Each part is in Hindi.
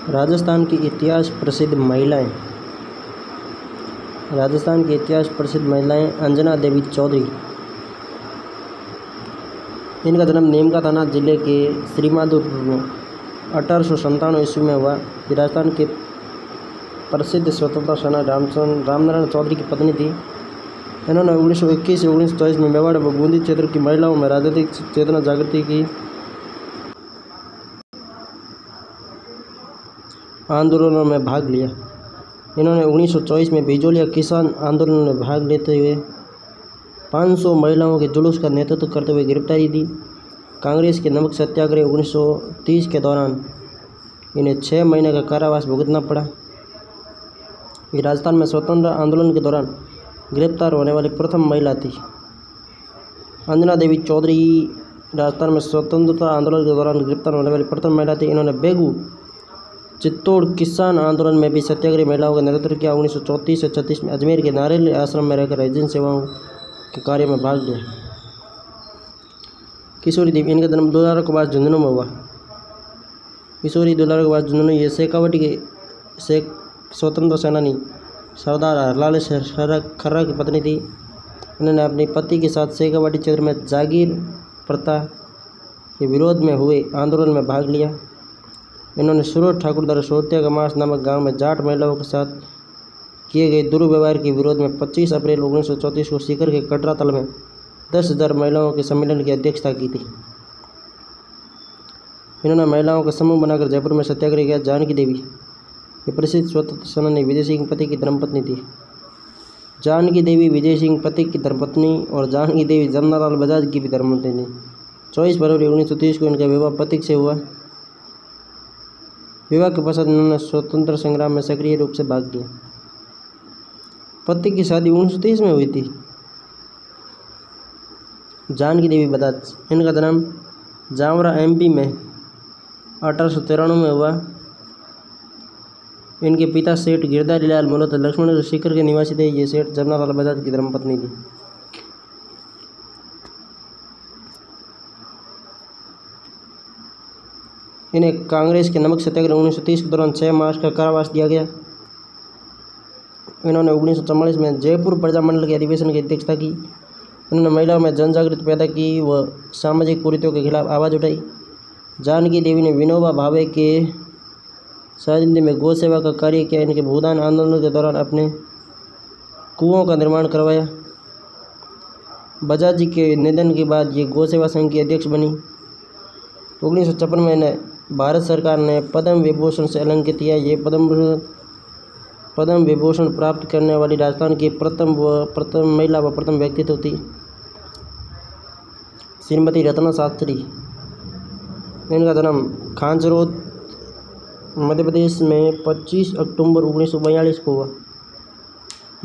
राजस्थान की इतिहास प्रसिद्ध महिलाएं। राजस्थान की इतिहास प्रसिद्ध महिलाएं अंजना देवी चौधरी। इनका जन्म नीमका थाना जिले के श्रीमाधोपुर में 1897 ईस्वी में हुआ। ये राजस्थान के प्रसिद्ध स्वतंत्रता सेनानी रामनारायण चौधरी की पत्नी थी। इन्होंने 1921 से 1924 में मेवाड़ व बूंदी क्षेत्र की महिलाओं में राजनीतिक चेतना जागृति की आंदोलनों में भाग लिया। इन्होंने 1924 में बिजोलिया किसान आंदोलन में भाग लेते हुए 500 महिलाओं के जुलूस का नेतृत्व करते हुए गिरफ्तारी दी। कांग्रेस के नमक सत्याग्रह 1930 के दौरान इन्हें 6 महीने का कारावास भुगतना पड़ा। ये राजस्थान में स्वतंत्रता आंदोलन के दौरान गिरफ्तार होने वाली प्रथम महिला थी। अंजना देवी चौधरी राजस्थान में स्वतंत्रता आंदोलन के दौरान गिरफ्तार होने वाली प्रथम महिला थी। इन्होंने बेगू चित्तौड़ किसान आंदोलन में भी सत्याग्रही महिलाओं का नेतृत्व किया। 1934 से 36 में अजमेर के नारेली आश्रम में रहकर हाइजीन सेवाओं के कार्य में भाग लिया। किशोरी देवी, इनका जन्म दुलारा के बाद झुंझुनू में हुआ। किशोरी दुलारा के बाद झुंझुनू, ये शेखावटी के स्वतंत्र सेनानी सरदार हरलाल खर्रा की पत्नी थी। इन्होंने अपने पति के साथ शेखावटी क्षेत्र में जागीर प्रथा के विरोध में हुए आंदोलन में भाग लिया। इन्होंने सूरज ठाकुर द्वारा सोतिया का मास नामक गांव में जाट महिलाओं के साथ किए गए दुर्व्यवहार के विरोध में 25 अप्रैल 1934 को सीकर के कटरा तल में 10,000 महिलाओं के सम्मेलन की अध्यक्षता की थी। इन्होंने महिलाओं का समूह बनाकर जयपुर में सत्याग्रह किया। जानकी देवी, ये प्रसिद्ध स्वतंत्र सेनानी विजय सिंह पति की धर्मपत्नी थी। जानकी देवी विजय सिंह पति की धर्मपत्नी और जानकी देवी जमनालाल बजाज की भी धर्मपत्नी थी। 24 फरवरी 1930 को इनका विवाह पति से हुआ। विवाह के पश्चात इन्होंने स्वतंत्र संग्राम में सक्रिय रूप से भाग लिया। पति की शादी 1930 में हुई थी। जानकी देवी बजाज, इनका जन्म जावरा एमपी में 1893 में हुआ। इनके पिता सेठ गिरधारी लाल मूलतः लक्ष्मण सीकर के निवासी थे। ये सेठ जमनालाल बजाज की धर्मपत्नी थी। इन्हें कांग्रेस के नमक सत्याग्रह 1930 के दौरान 6 मार्च का कारावास दिया गया। इन्होंने 1944 में जयपुर प्रजामंडल के अधिवेशन की अध्यक्षता की। उन्होंने महिलाओं में जनजागृति पैदा की व सामाजिक कुरीतियों के खिलाफ आवाज़ उठाई। जानकी देवी ने विनोबा भावे के सानिध्य में गौ सेवा का कार्य किया। इनके भूदान आंदोलन के दौरान अपने कुओं का निर्माण करवाया। बजाज जी के निधन के बाद ये गौ सेवा संघ की अध्यक्ष बनी। 1956 में इन्हें भारत सरकार ने पद्म विभूषण से अलंकृत किया। ये पद्म विभूषण प्राप्त करने वाली राजस्थान की प्रथम महिला व प्रथम व्यक्तित्व थी। श्रीमती रत्ना शास्त्री, इनका जन्म खांचरोद मध्य प्रदेश में 25 अक्टूबर 1942 को हुआ।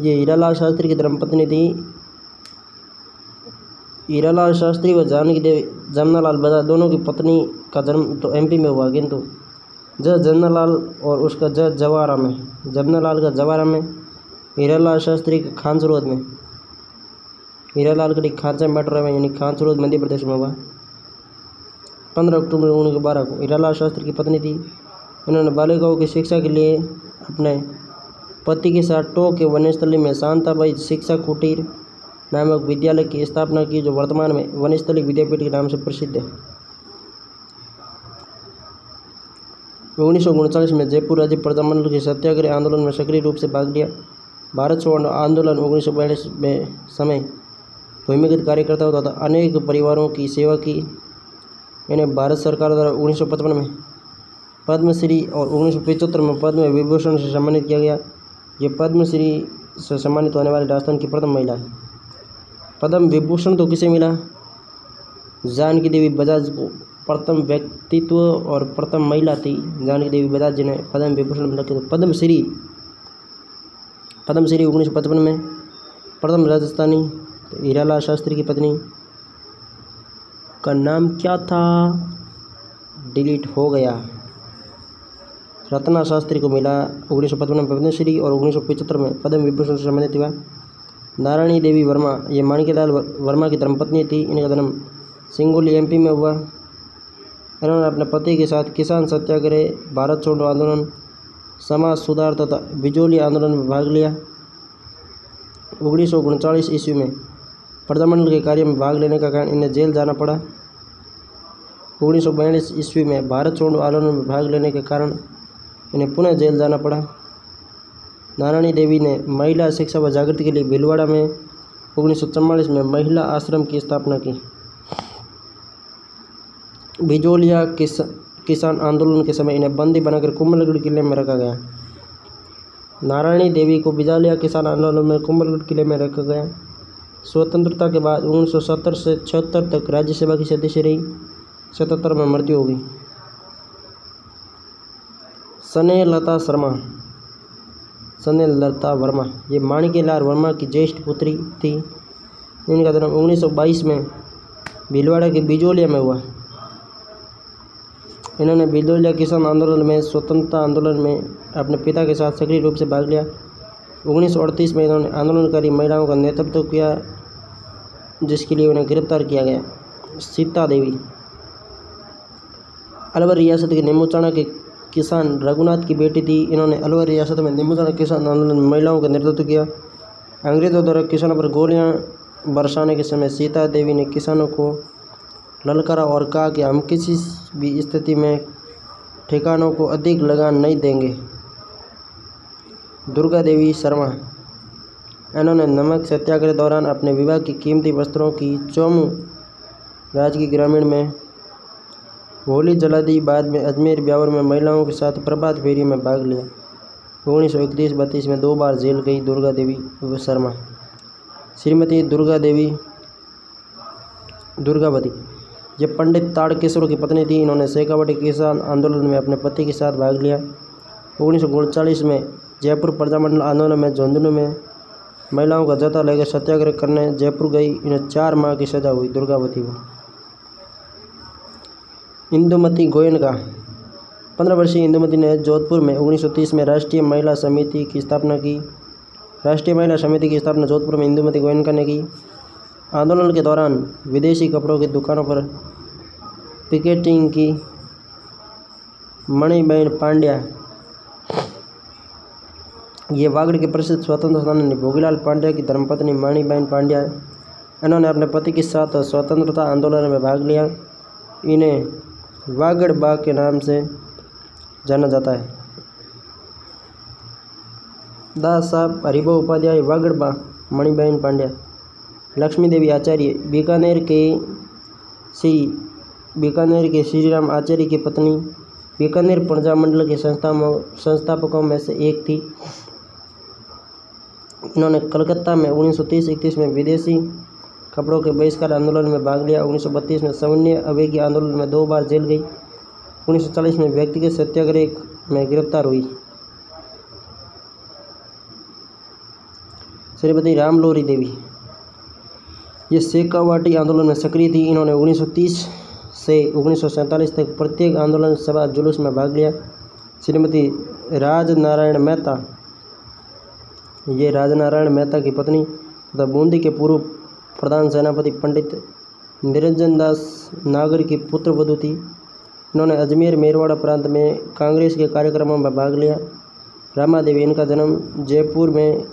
ये हीरालाल शास्त्री की धर्मपत्नी थी। हीरालाल शास्त्री व जानकी देवी जमनालाल बजाज दोनों की पत्नी का जन्म तो एमपी में हुआ, किंतु जमनालाल और उसका जवारा में, जमनालाल का जवारा में, हीरालाल शास्त्री का खांचरोद में। हीरालाल कड़ी खांचा मेट्रो में यानी खांचरोद मध्य प्रदेश में हुआ। 15 अक्टूबर 1912 को हीरालाल शास्त्री की पत्नी थी। इन्होंने बालिकाओं की शिक्षा के लिए अपने पति के साथ टोंक के वनस्थली में शांताबाई शिक्षा कुटीर नामक विद्यालय की स्थापना की, जो वर्तमान में वनस्थली विद्यापीठ के नाम से प्रसिद्ध है। 1939 में जयपुर राज्य प्रजामंडल के सत्याग्रह आंदोलन में सक्रिय रूप से भाग लिया। भारत छोड़ो आंदोलन 1942 में समय भूमिगत कार्यकर्ताओं तथा अनेक परिवारों की सेवा की। इन्हें भारत सरकार द्वारा 1955 में पद्मश्री और 1975 में पद्म विभूषण से सम्मानित किया गया। ये पद्मश्री से सम्मानित होने वाली राजस्थान की प्रथम महिला है। पद्म विभूषण तो किसे मिला? जानकी देवी बजाज को प्रथम व्यक्तित्व और प्रथम महिला थी जानकी देवी बजाज, जिन्हें पद्म विभूषण मिला। पद्मश्री 1955 में प्रथम राजस्थानी हीरालाल शास्त्री की पत्नी का नाम क्या था? डिलीट हो गया। रत्ना शास्त्री को मिला 1955 में पद्मश्री और 1975 में पद्म विभूषण से सम्मानित हुआ। नारायणी देवी वर्मा, ये माणिक्यलाल वर्मा की धर्मपत्नी थी। इनका जन्म सिंगोली एमपी में हुआ। इन्होंने अपने पति के साथ किसान सत्याग्रह, भारत छोड़ो आंदोलन, समाज सुधार तथा बिजोली आंदोलन में भाग लिया। 1939 ईस्वी में प्रजामंडल के कार्य में भाग लेने का कारण इन्हें जेल जाना पड़ा। 1942 ईस्वी में भारत छोड़ो आंदोलन में भाग लेने के कारण इन्हें पुनः जेल जाना पड़ा। नारायणी देवी ने महिला शिक्षा व जागृति के लिए भीलवाड़ा में 1944 में महिला आश्रम की स्थापना की। बिजोलिया किसान आंदोलन के समय इन्हें बंदी बनाकर कुंभलगढ़ किले में रखा गया। नारायणी देवी को बिजोलिया किसान आंदोलन में कुंभलगढ़ किले में रखा गया। स्वतंत्रता के बाद 1970 से 76 तक राज्यसभा की सदस्य रही। 77 में मृत्यु हो गई। स्नेहलता वर्मा ये माणिक्यलाल वर्मा की ज्येष्ठ पुत्री थी। इनका जन्म 1922 में भीलवाड़ा के बिजोलिया में हुआ। इन्होंने बिजोलिया किसान आंदोलन में, स्वतंत्रता आंदोलन में अपने पिता के साथ सक्रिय रूप से भाग लिया। 1938 में इन्होंने आंदोलनकारी महिलाओं का नेतृत्व किया, जिसके लिए उन्हें गिरफ्तार किया गया। सीता देवी अलवर रियासत के नेमुचाणा के किसान रघुनाथ की बेटी थी। इन्होंने अलवर रियासत में नेमुचाणा किसान आंदोलन में महिलाओं का नेतृत्व किया। अंग्रेजों द्वारा किसानों पर गोलियां बरसाने के समय सीता देवी ने किसानों को ललकारा और कहा कि हम किसी भी स्थिति में ठेकानों को अधिक लगान नहीं देंगे। दुर्गा देवी शर्मा इन्होंने नमक सत्याग्रह दौरान अपने विवाह की कीमती वस्त्रों की चौमू राजकीय ग्रामीण में होली जला दी। बाद में अजमेर ब्यावर में महिलाओं के साथ प्रभात फेरी में भाग लिया। 1931-32 में 2 बार जेल गई दुर्गा देवी शर्मा। श्रीमती दुर्गावती ये पंडित ताड़केश्वर की पत्नी थी। इन्होंने शेखावाटी किसान आंदोलन में अपने पति के साथ भाग लिया। 1939 में जयपुर प्रजामंडल आंदोलन में झुंझुनू में महिलाओं का जत्था लेकर सत्याग्रह करने जयपुर गई। इन्हें 4 माह की सजा हुई दुर्गावती को। इंदुमती गोयनका 15 वर्षीय इंदुमती ने जोधपुर में 1930 में राष्ट्रीय महिला समिति की स्थापना की। राष्ट्रीय महिला समिति की स्थापना जोधपुर में इंदुमती गोयनका ने की। आंदोलन के दौरान विदेशी कपड़ों की दुकानों पर पिकेटिंग की। मणिबेन पांड्या ये वागड़ के प्रसिद्ध स्वतंत्र सेनानी भोगीलाल पांड्या की धर्मपत्नी मणिबेन पांड्या है। इन्होंने अपने पति के साथ स्वतंत्रता आंदोलन में भाग लिया। इन्हें वागड़ बा के नाम से जाना जाता है। दास साहब हरिभाऊ उपाध्याय वागड़ बा मणिबेन पांड्या। लक्ष्मी देवी आचार्य बीकानेर के श्री राम आचार्य की पत्नी, बीकानेर प्रजामंडल के संस्थापकों में से एक थी। इन्होंने कलकत्ता में 1930-31 में विदेशी कपड़ों के बहिष्कार आंदोलन में भाग लिया। 1932 में सविनय अवेगी आंदोलन में 2 बार जेल गई। 1940 में व्यक्तिगत सत्याग्रह में गिरफ्तार हुई। श्रीमती रामलोरी देवी ये शेखावाटी आंदोलन में सक्रिय थी। इन्होंने 1930 से 1947 तक प्रत्येक आंदोलन सभा जुलूस में भाग लिया। श्रीमती राजनारायण मेहता ये राजनारायण मेहता की पत्नी तथा बूंदी के पूर्व प्रधान सेनापति पंडित निरंजन दास नागर की पुत्र वधू थी। इन्होंने अजमेर मेरवाड़ा प्रांत में कांग्रेस के कार्यक्रमों में भाग लिया। रामा देवी इनका जन्म जयपुर में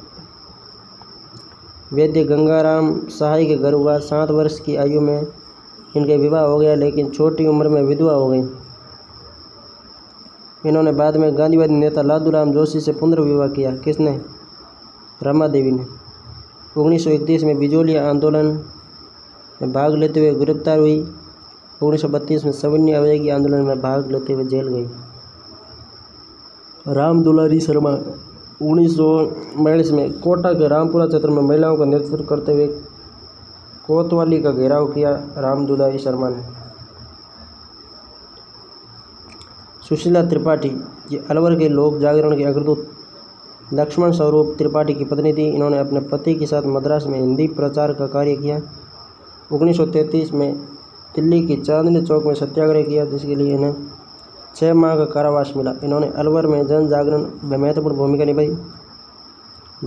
वैद्य गंगाराम सहाय के घर हुआ। 7 वर्ष की आयु में इनके विवाह हो गया, लेकिन छोटी उम्र में विधवा हो गई। इन्होंने बाद में गांधीवादी नेता लादूराम जोशी से पुनर्विवाह किया। किसने? रमा देवी ने। 1931 में बिजोलिया आंदोलन में भाग लेते हुए गिरफ्तार हुई। 1932 में सविनय अवेगी आंदोलन में भाग लेते हुए जेल गई। राम दुलारी शर्मा 1942 में कोटा के रामपुरा क्षेत्र में महिलाओं का नेतृत्व करते हुए कोतवाली का घेराव किया। राम दुलारी शर्मा ने। सुशीला त्रिपाठी ये अलवर के लोक जागरण के अग्रदूत लक्ष्मण स्वरूप त्रिपाठी की पत्नी थी। इन्होंने अपने पति के साथ मद्रास में हिंदी प्रचार का कार्य किया। 1933 में दिल्ली की चांदनी चौक में सत्याग्रह किया, जिसके लिए इन्हें 6 माह का कारावास मिला। इन्होंने अलवर में जन जागरण में महत्वपूर्ण भूमिका निभाई।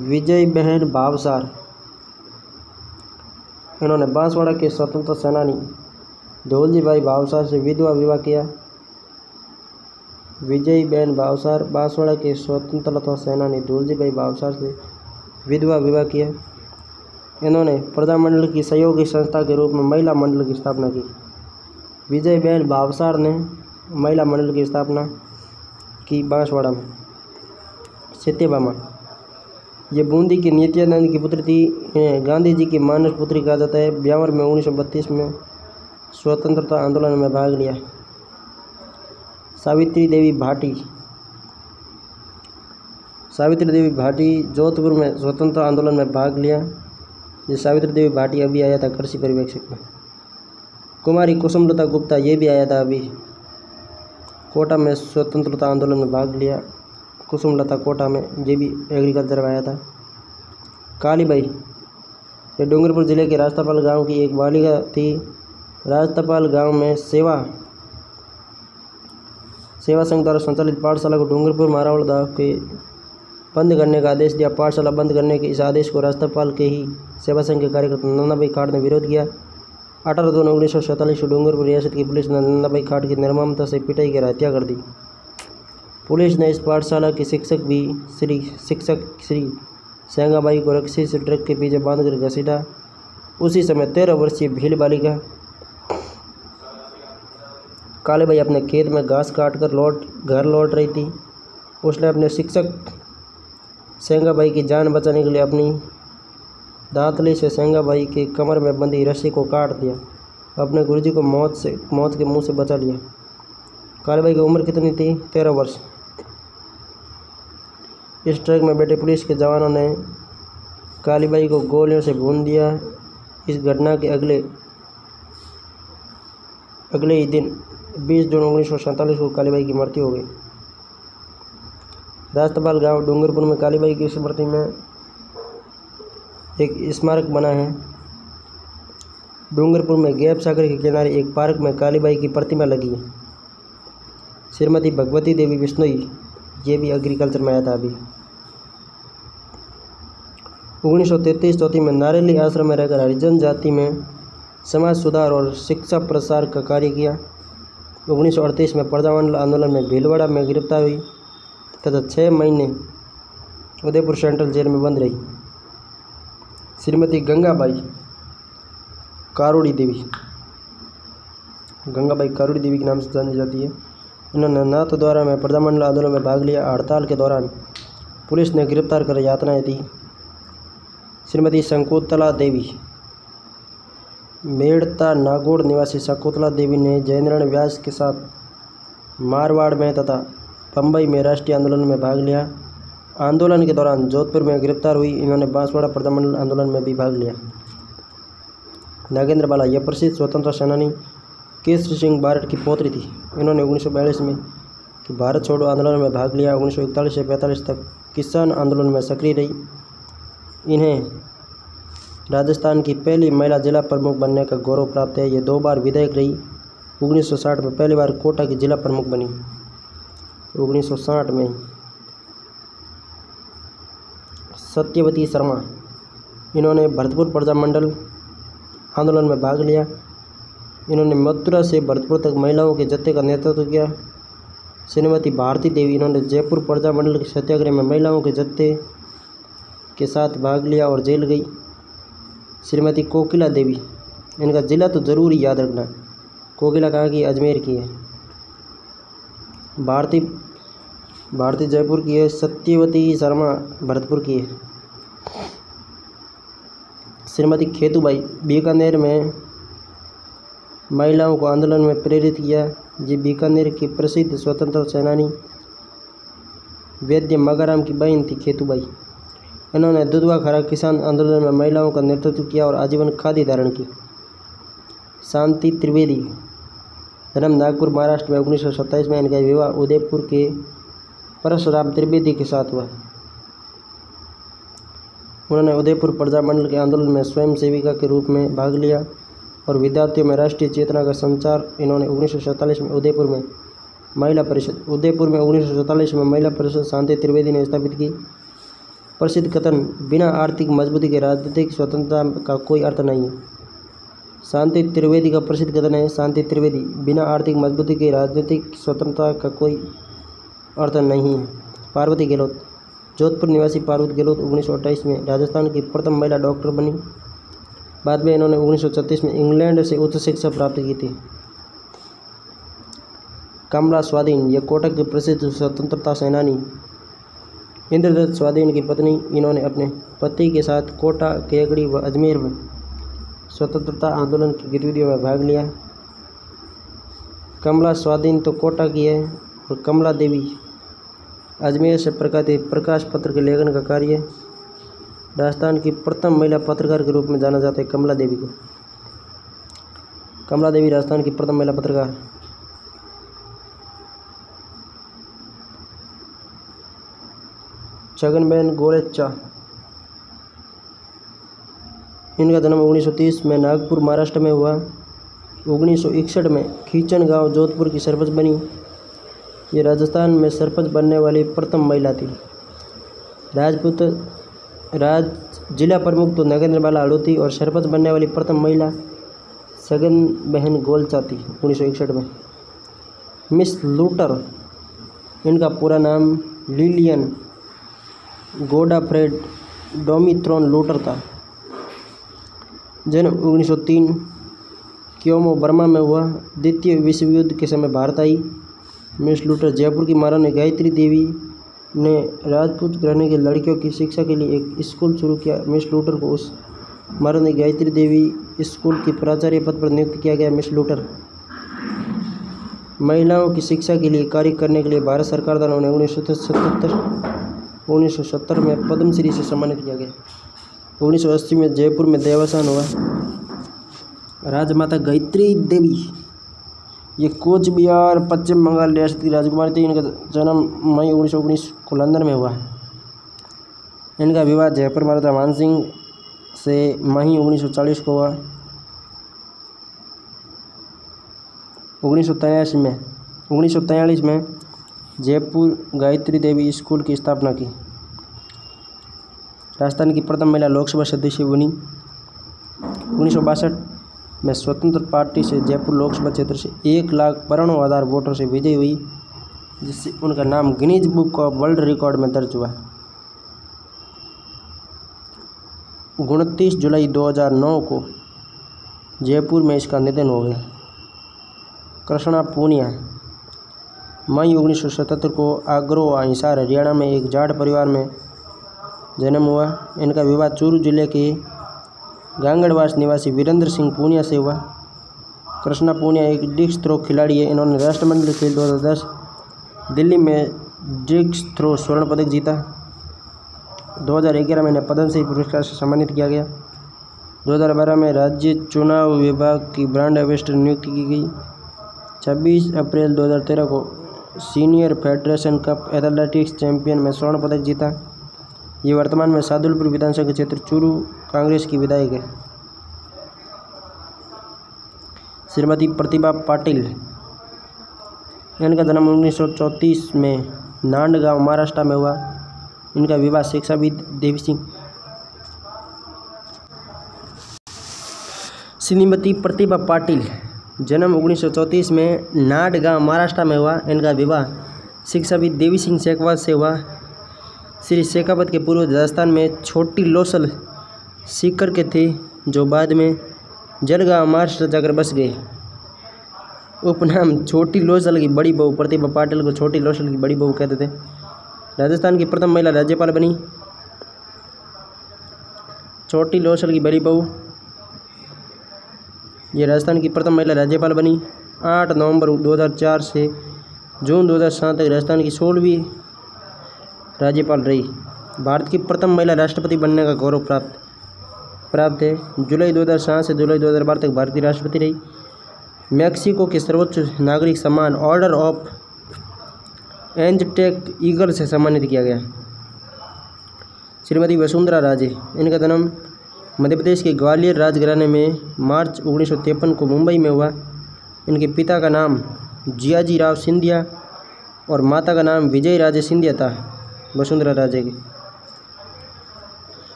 विजय बहन भावसार इन्होंने बांसवाड़ा के स्वतंत्रता सेनानी धौलजी भाई भावसार से विधवा विवाह किया। विजयी बहन भावसार बांसवाड़ा के स्वतंत्रता सेनानी धौलजी भाई भावसार से विधवा विवाह किया। इन्होंने प्रजामंडल की सहयोगी संस्था के रूप में महिला मंडल की स्थापना की। विजय बहन भावसार ने महिला मंडल की स्थापना की बांसवाड़ा में। सत्यभामा, ये बूंदी की नित्यानंद की पुत्री थी। इन्हें गांधी जी की मानस पुत्री कहा जाता है। ब्यावर में 1932 में स्वतंत्रता आंदोलन में भाग लिया। सावित्री देवी भाटी, सावित्री देवी भाटी जोधपुर में स्वतंत्रता आंदोलन में भाग लिया। ये सावित्री देवी भाटी अभी आया था कृषि पर्यवेक्षक में। कुमारी कुसुमलता गुप्ता, ये भी आया था अभी, कोटा में स्वतंत्रता आंदोलन में भाग लिया। कुसुमलता कोटा में, ये भी एग्रीकल्चर में आया था। कालीबाई, ये डूंगरपुर जिले के राजतापाल गांव की एक बालिका थी। राजतापाल गांव में सेवा संघ द्वारा संचालित पाठशाला को डूंगरपुर मारावल दाव के बंद करने का आदेश दिया। पाठशाला बंद करने के इस आदेश को राजतापाल के ही सेवा संघ के कार्यकर्ता नन्नाभाई खाड़ ने विरोध किया। 18 जून 1947 को डूंगरपुर रियासत की पुलिस ने नन्नाभाई खाड़ की निर्ममता से पिटाई कर हत्या कर दी। पुलिस ने इस पाठशाला के शिक्षक श्री सेंगाबाई को रस्सी से ट्रक के पीछे बांधकर घसीटा। उसी समय 13 वर्षीय भील बालिका कालीबाई अपने खेत में घास काटकर घर लौट रही थी। उसने अपने शिक्षक सेंगाबाई की जान बचाने के लिए अपनी दांतली से सेंगाबाई के कमर में बंधी रस्सी को काट दिया। अपने गुरुजी को मौत के मुंह से बचा लिया। कालीबाई की उम्र कितनी थी? 13 वर्ष। इस ट्रक में बैठे पुलिस के जवानों ने कालीबाई को गोलियों से भून दिया। इस घटना के अगले ही दिन 20 जून 1947 को कालीबाई की मृत्यु हो गई। राजतापाल गांव डूंगरपुर में कालीबाई की स्मृति में एक स्मारक बना है। डूंगरपुर में गैप सागर के किनारे एक पार्क में कालीबाई की प्रतिमा लगी है। श्रीमती भगवती देवी बिश्नोई, ये भी एग्रीकल्चर में आया था अभी। 1933-34 में नारेली आश्रम में रहकर हरिजन जाति में समाज सुधार और शिक्षा प्रसार का कार्य किया। 1938 में प्रजामंडल आंदोलन में भीलवाड़ा में गिरफ्तार हुई तथा 6 महीने उदयपुर सेंट्रल जेल में बंद रही। श्रीमती गंगाबाई कारोड़ी देवी, गंगाबाई कारोड़ी देवी के नाम से जानी जाती है। इन्होंने नाथद्वारा में प्रजामंडल आंदोलन में भाग लिया। हड़ताल के दौरान पुलिस ने गिरफ्तार कर यातनाएं दी। श्रीमती शंकुतला देवी, मेड़ता नागौड़ निवासी शंकुतला देवी ने जयेंद्रनाथ व्यास के साथ मारवाड़ में तथा बम्बई में राष्ट्रीय आंदोलन में भाग लिया। आंदोलन के दौरान जोधपुर में गिरफ्तार हुई। इन्होंने बांसवाड़ा प्रजामंडल आंदोलन में भी भाग लिया। नागेंद्र बाला, यह प्रसिद्ध स्वतंत्रता सेनानी केसरी सिंह बारट की पौत्री थी। इन्होंने 1942 में भारत छोड़ो आंदोलन में भाग लिया। 1941 से 45 तक किसान आंदोलन में सक्रिय रही। इन्हें राजस्थान की पहली महिला जिला प्रमुख बनने का गौरव प्राप्त है। ये 2 बार विधायक रही। 1960 में पहली बार कोटा की जिला प्रमुख बनी। 1960 में सत्यवती शर्मा, इन्होंने भरतपुर प्रजामंडल आंदोलन में भाग लिया। इन्होंने मथुरा से भरतपुर तक महिलाओं के जत्थे का नेतृत्व किया। श्रीमती भारती देवी, इन्होंने जयपुर प्रजामंडल के सत्याग्रह में महिलाओं के जत्थे के साथ भाग लिया और जेल गई। श्रीमती कोकिला देवी, इनका ज़िला तो ज़रूर ही याद रखना। कोकिला कहाँ की? अजमेर की है। भारती जयपुर की है। सत्यवती शर्मा भरतपुर की है। श्रीमती खेतूबाई, बीकानेर में महिलाओं को आंदोलन में प्रेरित किया। ये बीकानेर की प्रसिद्ध स्वतंत्रता सेनानी वैद्य मगाराम की बहन थी खेतूबाई। इन्होंने दुधवा खरा किसान आंदोलन में महिलाओं का नेतृत्व किया और आजीवन खादी धारण की। शांति त्रिवेदी, जन्म नागपुर महाराष्ट्र में। 1927 में इनका विवाह उदयपुर के परशुराम त्रिवेदी के साथ हुआ। उन्होंने उदयपुर प्रजामंडल के आंदोलन में स्वयं सेविका के रूप में भाग लिया और विद्यार्थियों में राष्ट्रीय चेतना का संचार। इन्होंने 1947 में उदयपुर में महिला परिषद शांति त्रिवेदी ने स्थापित की। प्रसिद्ध कथन, बिना आर्थिक मजबूती के राजनीतिक स्वतंत्रता का कोई अर्थ नहीं है। शांति त्रिवेदी का प्रसिद्ध कथन है, शांति त्रिवेदी, बिना आर्थिक मजबूती के राजनीतिक स्वतंत्रता का कोई अर्थ नहीं है। पार्वती गहलोत, जोधपुर निवासी पार्वती गहलोत 1928 में राजस्थान की प्रथम महिला डॉक्टर बनी। बाद में इन्होंने 1936 में इंग्लैंड से उच्च शिक्षा प्राप्त की थी। कमला स्वाधीन, ये कोटक के प्रसिद्ध स्वतंत्रता सेनानी इंद्रदत्त स्वाधीन की पत्नी। इन्होंने अपने पति के साथ कोटा, केकड़ी व अजमेर में स्वतंत्रता आंदोलन की गतिविधियों में भाग लिया। कमला स्वाधीन तो कोटा की है और कमला देवी अजमेर से प्रकाशित प्रकाश पत्र के लेखन का कार्य। राजस्थान की प्रथम महिला पत्रकार के रूप में जाना जाता है कमला देवी को। कमला देवी राजस्थान की प्रथम महिला पत्रकार। छगनबेन गोरेचा, इनका जन्म 1930 में नागपुर महाराष्ट्र में हुआ। 1961 में खींचन गांव जोधपुर की सरपंच बनी। ये राजस्थान में सरपंच बनने वाली प्रथम महिला थी। जिला प्रमुख तो नगेंद्र बाला अड़ोती और सरपंच बनने वाली प्रथम महिला सगन बहन गोलचा थी 1961 में। मिस लूटर, इनका पूरा नाम लिलियन गोडाफ्रेड डोमिथ्रोन लूटर था। जन्म 1903 क्योमो बर्मा में हुआ। द्वितीय विश्व युद्ध के समय भारत आई। मिस लूटर जयपुर की महारानी गायत्री देवी ने राजपूत घराने की लड़कियों की शिक्षा के लिए एक स्कूल शुरू किया। मिस लूटर को उस महारानी गायत्री देवी स्कूल की प्राचार्य पद पर नियुक्त किया गया। मिस लूटर महिलाओं की शिक्षा के लिए कार्य करने के लिए भारत सरकार द्वारा उन्हें 1970 में पद्मश्री से सम्मानित किया गया। 1980 में जयपुर में देवासान हुआ। राजमाता गायत्री देवी, ये कोच बिहार पश्चिम बंगाल रियासत की राजकुमारी थी। इनका जन्म मई 1919 को लंदन में हुआ। इनका विवाह जयपुर महाराजा मानसिंह से मई 1940 को हुआ। 1943 में जयपुर गायत्री देवी स्कूल की स्थापना की। राजस्थान की प्रथम महिला लोकसभा सदस्य बनी। 1962 में स्वतंत्र पार्टी से जयपुर लोकसभा क्षेत्र से 1,92,000 वोटों से विजयी हुई, जिससे उनका नाम Guinness book of world record में दर्ज हुआ। 29 जुलाई 2009 को जयपुर में इसका निधन हो गया। कृष्णा पूनिया, मई 1977 को आगरो हिसार हरियाणा में एक जाट परिवार में जन्म हुआ। इनका विवाह चूरू जिले के गांगड़वास निवासी वीरेंद्र सिंह पूनिया से हुआ। कृष्णा पूनिया एक डिस्क थ्रो खिलाड़ी है। इन्होंने राष्ट्रमंडल खेल 2010 दिल्ली में डिस्क थ्रो स्वर्ण पदक जीता। 2011 में इन्हें पद्मश्री पुरस्कार से सम्मानित किया गया। 2012 में राज्य चुनाव विभाग की ब्रांड एम्बेसडर नियुक्ति की गई। 26 अप्रैल 2013 को senior federation cup athletics champion में स्वर्ण पदक जीता। ये वर्तमान में सादुलपुर विधानसभा क्षेत्र चूरू कांग्रेस की विधायक है। श्रीमती प्रतिभा पाटिल, इनका जन्म 1934 में नांदगांव महाराष्ट्र में हुआ। इनका विवाह शिक्षाविद देवी सिंह। श्रीमती प्रतिभा पाटिल, जन्म 1934 में नांदगांव महाराष्ट्र में हुआ। इनका विवाह शिक्षाविद देवी सिंह शेखावत से हुआ। श्री शेखावत के पूर्व राजस्थान में छोटी लोसल सीकर के थे, जो बाद में जलगांव महाराष्ट्र जाकर बस गए। उपनाम छोटी लोसल की बड़ी बहू प्रतिभा पाटिल को छोटी लोसल की बड़ी बहू कहते थे। राजस्थान की प्रथम महिला राज्यपाल बनी। छोटी लोसल की बड़ी बहू, ये राजस्थान की प्रथम महिला राज्यपाल बनी। 8 नवंबर 2004 से जून 2007 तक राजस्थान की 16वीं राज्यपाल रही। भारत की प्रथम महिला राष्ट्रपति बनने का गौरव प्राप्त है। जुलाई 2007 से जुलाई 2012 तक भारतीय राष्ट्रपति रही। मैक्सिको के सर्वोच्च नागरिक सम्मान ऑर्डर ऑफ एंजटेक ईगल से सम्मानित किया गया। श्रीमती वसुंधरा राजे, इनका जन्म मध्य प्रदेश के ग्वालियर राजघराने में मार्च 1953 को मुंबई में हुआ। इनके पिता का नाम जियाजी राव सिंधिया और माता का नाम विजय राजे सिंधिया था। वसुंधरा राजे की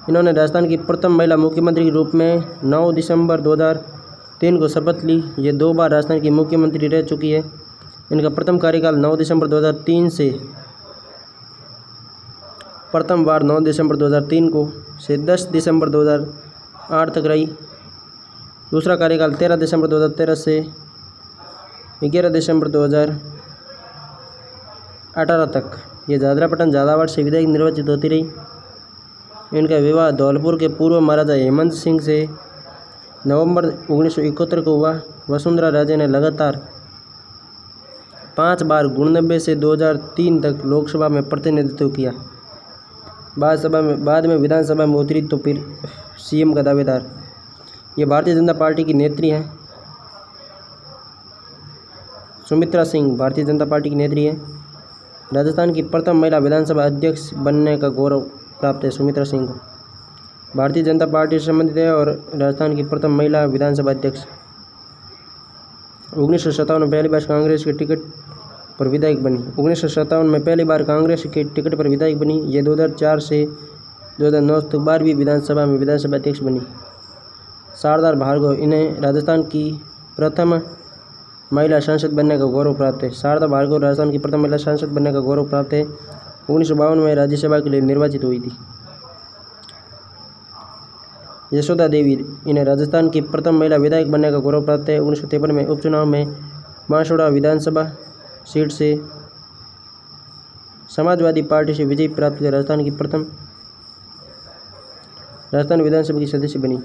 इन्होंने राजस्थान की प्रथम महिला मुख्यमंत्री के रूप में 9 दिसंबर 2000 3 को शपथ ली। ये 2 बार राजस्थान की मुख्यमंत्री रह चुकी है। इनका प्रथम कार्यकाल 9 दिसंबर 2003 से प्रथम बार 9 दिसंबर 2003 को से 10 दिसंबर 2008 तक रही। दूसरा कार्यकाल 13 दिसंबर 2013 से 11 दिसंबर 2018 तक ये झालरापाटन झालावाड़ से विधायक निर्वाचित होती रही। इनका विवाह धौलपुर के पूर्व महाराजा हेमंत सिंह से नवंबर 1971 को हुआ। वसुंधरा राजे ने लगातार 5 बार 1999 से 2003 तक लोकसभा में प्रतिनिधित्व किया। बाद में विधानसभा में उतरी तो फिर सीएम का दावेदार। ये भारतीय जनता पार्टी की नेत्री हैं। सुमित्रा सिंह भारतीय जनता पार्टी की नेत्री है। राजस्थान की प्रथम महिला विधानसभा अध्यक्ष बनने का गौरव प्राप्त है सुमित्रा सिंह को। भारतीय जनता पार्टी से संबंधित है और राजस्थान की प्रथम महिला विधानसभा अध्यक्ष। 1957 में पहली बार कांग्रेस के टिकट पर विधायक बनी। 1957 में पहली बार कांग्रेस के टिकट पर विधायक बनी। ये 2004 से 2009 तक 12वीं विधानसभा में विधानसभा अध्यक्ष बनी। शारदा भार्गव, इन्हें राजस्थान की प्रथम महिला सांसद बनने का गौरव प्राप्त है। शारदा भार्गव राजस्थान की प्रथम महिला सांसद बनने का गौरव प्राप्त है। 1952 में राज्यसभा के लिए निर्वाचित हुई थी। यशोदा देवी, इन्हें राजस्थान की प्रथम महिला विधायक बनने का गौरव प्राप्त है। 1953 में उपचुनाव में बांसवाड़ा विधानसभा सीट से समाजवादी पार्टी से विजय प्राप्त कर राजस्थान विधानसभा की सदस्य बनी।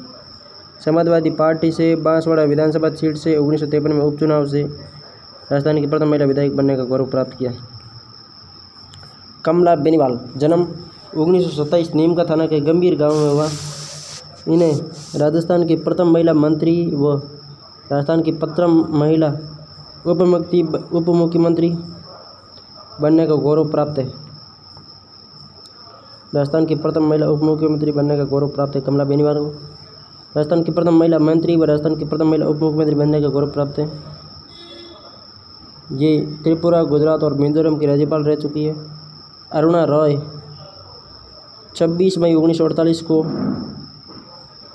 समाजवादी पार्टी से बांसवाड़ा विधानसभा सीट से 1953 में उपचुनाव से राजस्थान की प्रथम महिला विधायक बनने का गौरव प्राप्त किया। कमला बेनीवाल, जन्म 1927 नीमका थाना के गंभीर गांव में हुआ। इन्हें राजस्थान की प्रथम महिला मंत्री व राजस्थान की प्रथम महिला उप मुख्यमंत्री बनने का गौरव प्राप्त है। राजस्थान की प्रथम महिला उप मुख्यमंत्री बनने का गौरव प्राप्त है कमला बेनीवाल को। राजस्थान की प्रथम महिला मंत्री व राजस्थान की प्रथम महिला उप मुख्यमंत्री बनने का गौरव प्राप्त है। ये त्रिपुरा, गुजरात और मिजोरम की राज्यपाल रह चुकी है। अरुणा रॉय 26 मई 1948 को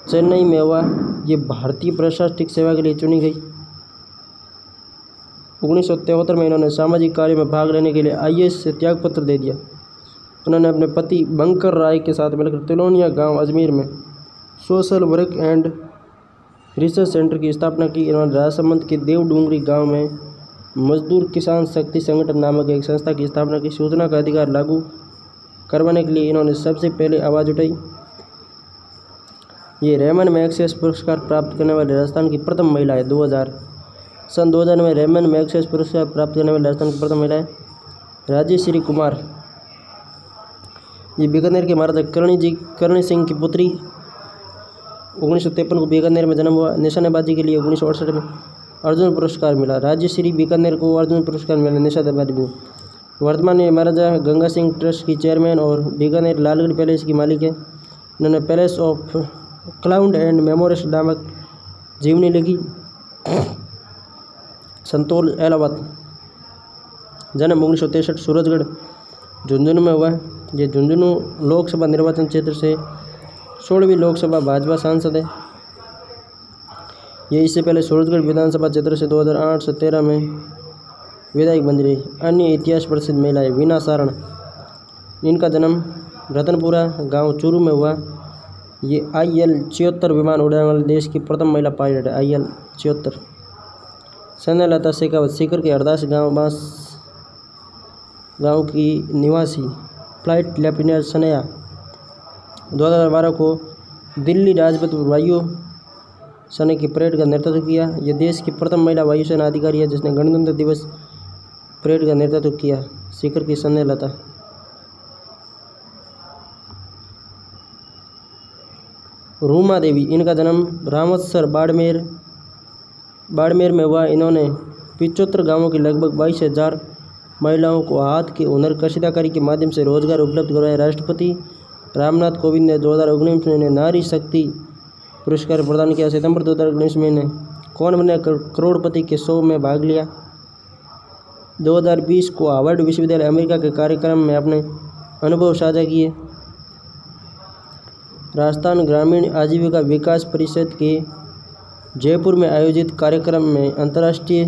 चेन्नई में हुआ। ये भारतीय प्रशासनिक सेवा के लिए चुनी गई। 1973 में इन्होंने सामाजिक कार्य में भाग लेने के लिए आईएएस से त्यागपत्र दे दिया। उन्होंने अपने पति बंकर राय के साथ मिलकर तिलोनिया गांव अजमेर में social work and research centre की स्थापना की। इन्होंने राजसमंद के देवडूंगरी गांव में मजदूर किसान शक्ति संगठन नामक एक संस्था की स्थापना की। सूचना का अधिकार लागू करवाने के लिए इन्होंने सबसे पहले आवाज़ उठाई। ये रेमन मैग्सेसे पुरस्कार प्राप्त करने वाली राजस्थान की प्रथम महिला है। सन 2000 में रेमन मैग्सेसे पुरस्कार प्राप्त करने वाली राजस्थान की प्रथम महिला है। राजेश्री कुमार, ये बीकानेर के महाराजा करणी सिंह की पुत्री। 1953 को बीकानेर में जन्म हुआ। निशानेबाजी के लिए 1968 में अर्जुन पुरस्कार मिला। राजेश्री बीकानेर को अर्जुन पुरस्कार मिला निशानेबाजी में। वर्तमान में महाराजा गंगा सिंह ट्रस्ट की चेयरमैन और बीकानेर लालगढ़ पैलेस की मालिक है। इन्होंने palace of cloud and memorials नामक जीवनी लिखी। संतोष एलावत, जन्म 1963 सूरजगढ़ झुंझुनू में हुआ। ये झुंझुनू लोकसभा निर्वाचन क्षेत्र से 16वीं लोकसभा भाजपा सांसद है। ये इससे पहले सूरजगढ़ विधानसभा क्षेत्र से 2008 से 13 में विधायक बन रही। अन्य इतिहास प्रसिद्ध महिलाएं वीना सारण, इनका जन्म रतनपुरा गांव चूरू में हुआ। ये IL-74 विमान उड़ाने वाले देश की प्रथम महिला पायलट है। IL-74। स्नेहलता शेखावत, सीकर के हरदास गांव की निवासी फ्लाइट लेफ्टिनेंट स्नेहा 2012 को दिल्ली राजपथ वायु सेना की परेड का नेतृत्व किया। यह देश की प्रथम महिला वायुसेना अधिकारी है जिसने गणतंत्र दिवस परेड का नेतृत्व किया। सीकर की स्नेहलता। रूमा देवी, इनका जन्म रामवत्सर बाड़मेर में हुआ। इन्होंने 75 गांवों की लगभग 22,000 महिलाओं को हाथ के हुनर कशीदाकारी के माध्यम से रोजगार उपलब्ध करवाया। राष्ट्रपति रामनाथ कोविंद ने 2019 में इन्हें नारी शक्ति पुरस्कार प्रदान किया। सितंबर 2019 में इन्हें कौन बने करोड़पति के शो में भाग लिया। 2020 को हार्वर्ड विश्वविद्यालय अमेरिका के कार्यक्रम में अपने अनुभव साझा किए। राजस्थान ग्रामीण आजीविका विकास परिषद के जयपुर में आयोजित कार्यक्रम में अंतर्राष्ट्रीय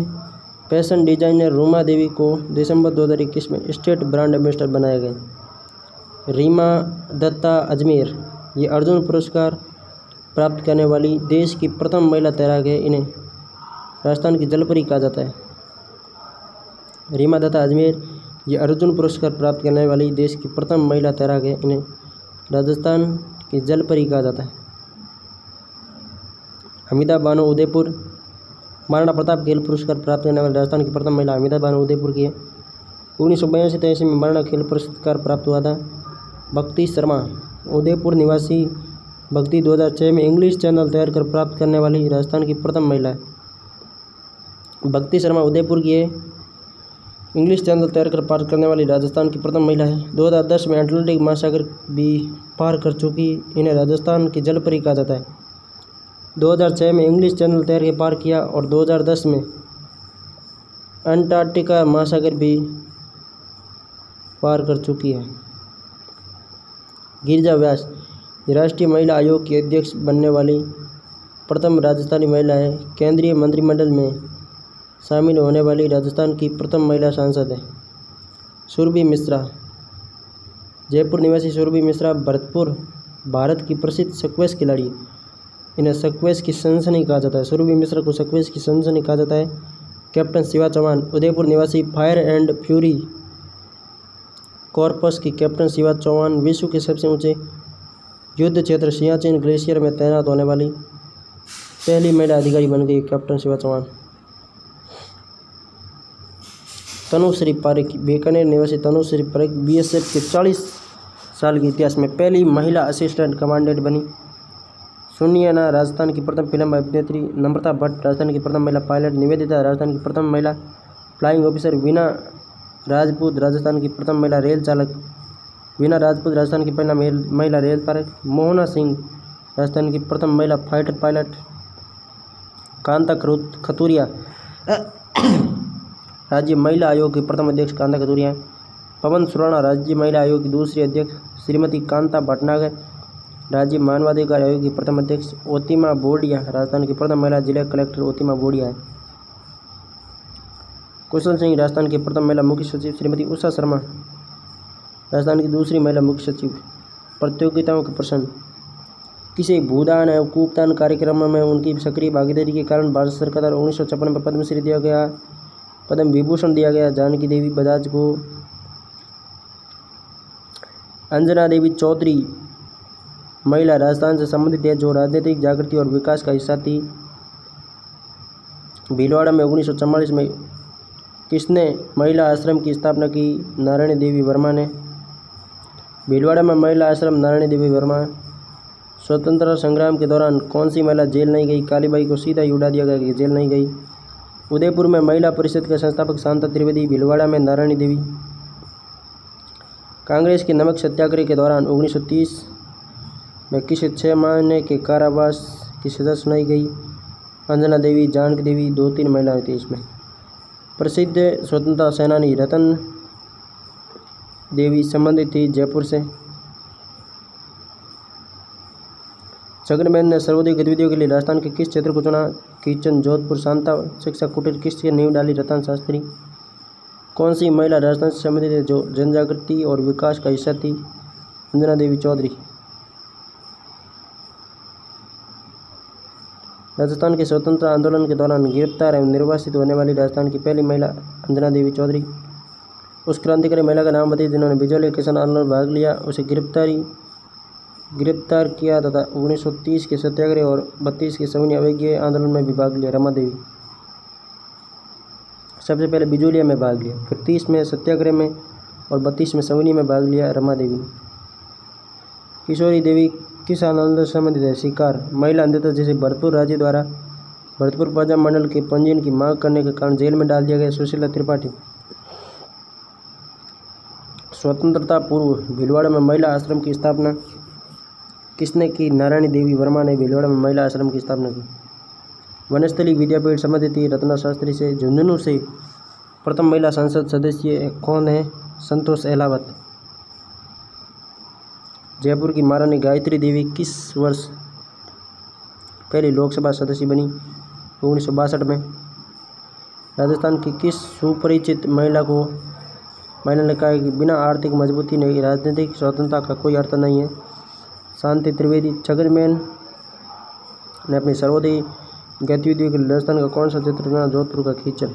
फैशन डिजाइनर रूमा देवी को दिसंबर 2021 में स्टेट ब्रांड एम्बेसडर बनाया गया। रीमा दत्ता अजमेर ये अर्जुन पुरस्कार प्राप्त करने वाली देश की प्रथम महिला तैराक है। इन्हें राजस्थान की जलपरी कहा जाता है। रीमा दत्ता अजमेर ये अर्जुन पुरस्कार प्राप्त करने वाली देश की प्रथम महिला तैराक है। इन्हें राजस्थान की जलपरी कहा जाता है। हमीदा बानो उदयपुर महाराणा प्रताप खेल पुरस्कार प्राप्त करने वाली राजस्थान की प्रथम महिला हमीदा बानो उदयपुर की है। 1982-83 में महाराणा खेल पुरस्कार प्राप्त हुआ था। भक्ति शर्मा उदयपुर निवासी भक्ति 2006 में इंग्लिश चैनल तैयार कर प्राप्त करने वाली राजस्थान की प्रथम महिला है। भक्ति शर्मा उदयपुर की है। इंग्लिश चैनल तैयार कर पार करने वाली राजस्थान की प्रथम महिला है। 2010 में अटलांटिक महासागर भी पार कर चुकी, इन्हें राजस्थान की जलपरी कहा जाता है। 2006 में इंग्लिश चैनल तैर के पार किया और 2010 में अंटार्कटिका महासागर भी पार कर चुकी है। गिरिजा व्यास राष्ट्रीय महिला आयोग की अध्यक्ष बनने वाली प्रथम राजस्थानी महिला है। केंद्रीय मंत्रिमंडल में शामिल होने वाली राजस्थान की प्रथम महिला सांसद है। सुरभि मिश्रा जयपुर निवासी सुरभि मिश्रा भरतपुर भारत की प्रसिद्ध स्क्वैश खिलाड़ी, इन्हें स्क्वैश की सनसनी कहा जाता है। सुरभि मिश्रा को स्क्वैश की सनसनी कहा जाता है। कैप्टन शिवा चौहान उदयपुर निवासी फायर एंड फ्यूरी कॉर्पस की कैप्टन शिवा चौहान विश्व के सबसे ऊंचे युद्ध क्षेत्र सियाचिन ग्लेशियर में तैनात होने वाली पहली महिला अधिकारी बन गई। कैप्टन शिवा चौहान। तनुश्री पारेख बीकानेर निवासी तनुश्री पारेख बीएसएफ के 40 साल के इतिहास में पहली महिला असिस्टेंट कमांडेंट बनी। सुनिया राजस्थान की प्रथम फिल्म अभिनेत्री। नम्रता भट्ट राजस्थान की प्रथम महिला पायलट। निवेदिता राजस्थान की प्रथम महिला फ्लाइंग ऑफिसर। वीना राजपूत राजस्थान की प्रथम महिला रेल चालक। वीना राजपूत राजस्थान की पहला महिला रेल चालक। मोहना सिंह राजस्थान की प्रथम महिला फाइटर पायलट। कांता खतूरिया राज्य महिला आयोग की प्रथम अध्यक्ष कांता खतूरिया। पवन सुराणा राज्य महिला आयोग की दूसरी अध्यक्ष। श्रीमती कांता भटनागर राज्य मानवाधिकार आयोग की प्रथम अध्यक्ष। ओतिमा बोडिया राजस्थान की प्रथम महिला जिला कलेक्टर ओतिमा बोडिया है। कुशल सिंह राजस्थान की प्रथम महिला मुख्य सचिव। श्रीमती उषा शर्मा राजस्थान की दूसरी महिला मुख्य सचिव। प्रतियोगिताओं के प्रश्न। किसी भूदान एवं कूपदान कार्यक्रम में उनकी सक्रिय भागीदारी के कारण भारत सरकार द्वारा 1956 में पद्मश्री दिया गया, पद्म विभूषण दिया गया। जानकी देवी बजाज को। अंजना देवी चौधरी महिला राजस्थान से संबंधित है जो राजनीतिक जागृति और विकास का हिस्सा थी। भीलवाड़ा में 1944 में किसने महिला आश्रम की स्थापना की? नारायणी देवी वर्मा ने। भीलवाड़ा में महिला आश्रम नारायणी देवी वर्मा। स्वतंत्रता संग्राम के दौरान कौन सी महिला जेल नहीं गई? कालीबाई को सीधा ही उड़ा दिया गया कि जेल नहीं गई। उदयपुर में महिला परिषद का संस्थापक शांता त्रिवेदी। भीलवाड़ा में नारायणी देवी। कांग्रेस के नमक सत्याग्रह के दौरान 1930 में किसे 6 महीने के कारावास की सजा सुनाई गई? अंजना देवी, जानकी देवी, 2-3 महिलाएं थी इसमें। प्रसिद्ध स्वतंत्रता सेनानी रतन देवी संबंधित थी जयपुर से। छगन ने सर्वोदय गतिविधियों के लिए राजस्थान के किस क्षेत्र को चुना? किचन जोधपुर। शांता शिक्षा कुटीर किसकी नींव डाली? रतन शास्त्री। कौन सी महिला राजस्थान से संबंधित है जो जनजागृति और विकास का हिस्सा थी? अंजना देवी चौधरी। राजस्थान के स्वतंत्रता आंदोलन के दौरान गिरफ्तार एवं निर्वासित होने वाली राजस्थान की पहली महिला अंजना देवी चौधरी। उस क्रांतिकारी महिला का नाम बताइए जिन्होंने बिजौलिया किसान आंदोलन में भाग लिया, उसे गिरफ्तार किया तथा 1930 के सत्याग्रह और 32 के सविनय अवज्ञा आंदोलन में भी भाग लिया। रमा देवी। सबसे पहले बिजौलिया में भाग लिया, फिर 30 में सत्याग्रह में और 32 में सविनय में भाग लिया। रमा देवी। किशोरी देवी किस आंदोलन से संबंधित है? शिकार। महिला अंधता जैसे भरतपुर राज्य द्वारा भरतपुर प्रजा मंडल के पंजीयन की मांग करने के कारण जेल में डाल दिया गया। सुशीला त्रिपाठी। स्वतंत्रता पूर्व भीलवाड़ा में महिला आश्रम की स्थापना किसने की? नारायणी देवी वर्मा ने भीलवाड़ा में महिला आश्रम की स्थापना की। वनस्थली विद्यापीठ संबंधित थी रत्ना शास्त्री से। झुंझुनू से प्रथम महिला संसद सदस्य कौन है? संतोष अहलावत। जयपुर की महारानी गायत्री देवी किस वर्ष पहली लोकसभा सदस्य बनी 1962 में। राजस्थान की किस सुपरिचित महिला ने कहा कि बिना आर्थिक मजबूती नहीं राजनीतिक स्वतंत्रता का कोई अर्थ नहीं है? शांति त्रिवेदी। छगन मैन ने अपनी सर्वोदयी गतिविधियों के लिए राजस्थान का कौन सा चित्र चुना? जोधपुर का खींचन।